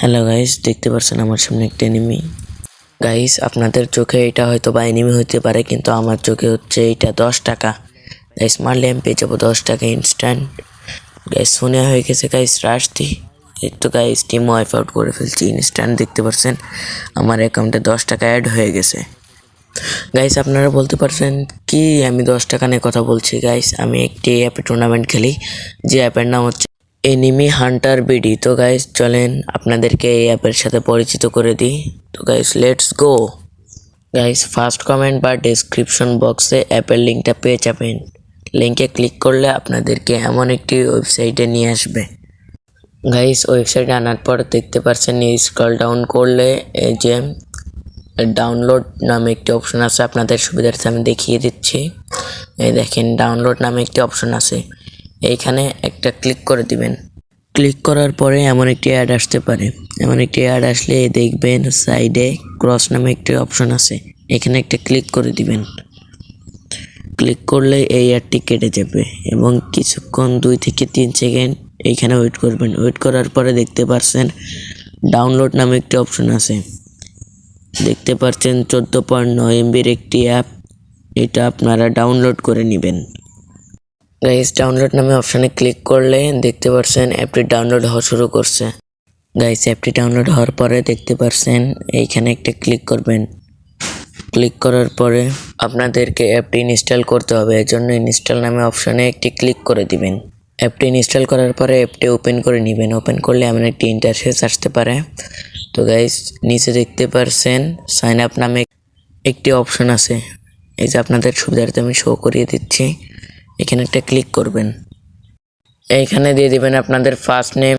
Hello guys, দেখতে পাচ্ছেন আমার সামনে একটা এনিমি। গাইস, আপনাদের চোখে এটা হয়তো বা এনিমি হতে পারে, কিন্তু আমার চোখে হচ্ছে এটা 10 টাকা। গাইস, মারলে আমি পেয়ে যাবো 10 টাকা ইনস্ট্যান্ট। গাইস, ফোনে হয়ে গেছে গাইস রাশ দি। এই তো গাইস, টিম ওয়াইপ আউট করে ফেলছি ইনস্ট্যান্ট। দেখতে পাচ্ছেন আমার অ্যাকাউন্টে 10 টাকা অ্যাড হয়ে গেছে। গাইস, আপনারা বলতে পারছেন কি আমি 10 টাকা নিয়ে কথা বলছি। গাইস, আমি একটি অ্যাপে টুর্নামেন্ট খেলি, যে অ্যাপের নাম হচ্ছে এনিমি হান্টার বিডি। তো গাইস, চলেন আপনাদেরকে এই অ্যাপের সাথে পরিচিত করে দিই। তো guys, let's go. Guys, first comment বা ডেসক্রিপশন বক্সে অ্যাপের লিঙ্কটা পেয়ে যাবেন। লিঙ্কে ক্লিক করলে আপনাদেরকে এমন একটি ওয়েবসাইটে নিয়ে আসবে। গাইস, ওয়েবসাইটে আনার পর দেখতে পাচ্ছেন স্ক্রল ডাউন করলে এই যে ডাউনলোড নামে একটি অপশন আছে। আপনাদের সুবিধার্থে আমি দেখিয়ে দিচ্ছি। এই দেখেন, ডাউনলোড নামে একটি অপশন আছে, এইখানে একটা ক্লিক করে দিবেন। ক্লিক করার পরে এমন একটি অ্যাড আসতে পারে। এমন একটি অ্যাড আসলে দেখবেন সাইডে ক্রস নামে একটি অপশন আছে, এখানে একটা ক্লিক করে দিবেন। ক্লিক করলে এই অ্যাডটি কেটে যাবে এবং কিছুক্ষণ 2 থেকে 3 সেকেন্ড এইখানে ওয়েট করবেন। ওয়েট করার পরে দেখতে পাচ্ছেন ডাউনলোড নামে একটি অপশন আছে। দেখতে পাচ্ছেন 14.9 MBর একটি অ্যাপ, এটা আপনারা ডাউনলোড করে নেবেন। গাইস, ডাউনলোড নামে অপশানে ক্লিক করলে দেখতে পাচ্ছেন অ্যাপটি ডাউনলোড হওয়া শুরু করছে। গাইস, অ্যাপটি ডাউনলোড হওয়ার পরে দেখতে পাচ্ছেন এইখানে একটা ক্লিক করবেন। ক্লিক করার পরে আপনাদেরকে অ্যাপটি ইনস্টল করতে হবে, এর জন্য ইনস্টল নামে অপশানে একটি ক্লিক করে দিবেন। অ্যাপটি ইনস্টল করার পরে অ্যাপটি ওপেন করে নেবেন। ওপেন করলে এমন একটি ইন্টারফেস আসতে পারে। তো গাইস, নিচে দেখতে পাচ্ছেন সাইন আপ নামে একটি অপশন আছে, এই যে আপনাদের সুবিধার্থে আমি শো করিয়ে দিচ্ছি। এখানে একটা ক্লিক করবেন। এইখানে দিয়ে দিবেন আপনাদের ফার্স্ট নেম,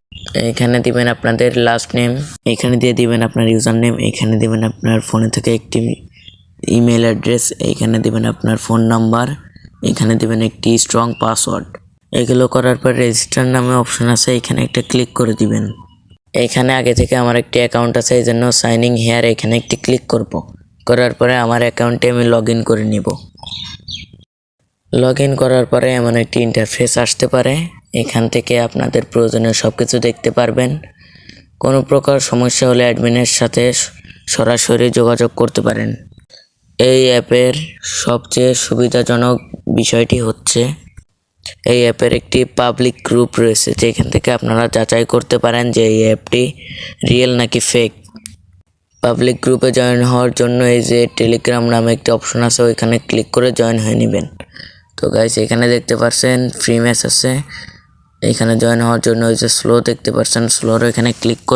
এইখানে দিবেন আপনাদের লাস্ট নেম, এইখানে দিয়ে দিবেন আপনার ইউজার নেম, এইখানে দিবেন আপনার ফোনে থেকে একটি ইমেল অ্যাড্রেস, এইখানে দিবেন আপনার ফোন নাম্বার, এখানে দিবেন একটি স্ট্রং পাসওয়ার্ড। এগুলো করার পর রেজিস্টার নামে অপশন আছে, এখানে একটা ক্লিক করে দিবেন। এইখানে আগে থেকে আমার একটি অ্যাকাউন্ট আছে, এই জন্য সাইনিং হেয়ার এখানে একটি ক্লিক করব। করার পরে আমার অ্যাকাউন্টে আমি লগ ইন করে নিব। লগ ইন করার পরে এমন একটি ইন্টারফেস আসতে পারে, এখান থেকে আপনাদের প্রয়োজনীয় সব কিছু দেখতে পারবেন। কোনো প্রকার সমস্যা হলে অ্যাডমিনের সাথে সরাসরি যোগাযোগ করতে পারেন। এই অ্যাপের সবচেয়ে সুবিধাজনক বিষয়টি হচ্ছে এই অ্যাপের একটি পাবলিক গ্রুপ রয়েছে, যেখান থেকে আপনারা যাচাই করতে পারেন যে এই অ্যাপটি রিয়েল নাকি ফেক। পাবলিক গ্রুপে জয়েন হওয়ার জন্য এই যে টেলিগ্রাম নামে একটি অপশন আছে, ওইখানে ক্লিক করে জয়েন হয়ে নেবেন। তো গাইস, এখানে দেখতে পাচ্ছেন ফ্রি ম্যাচ আছে, এখানে জয়েন হওয়ার জন্য ওই যে স্লো দেখতে পাচ্ছেন, স্লোর এখানে ক্লিক করবেন।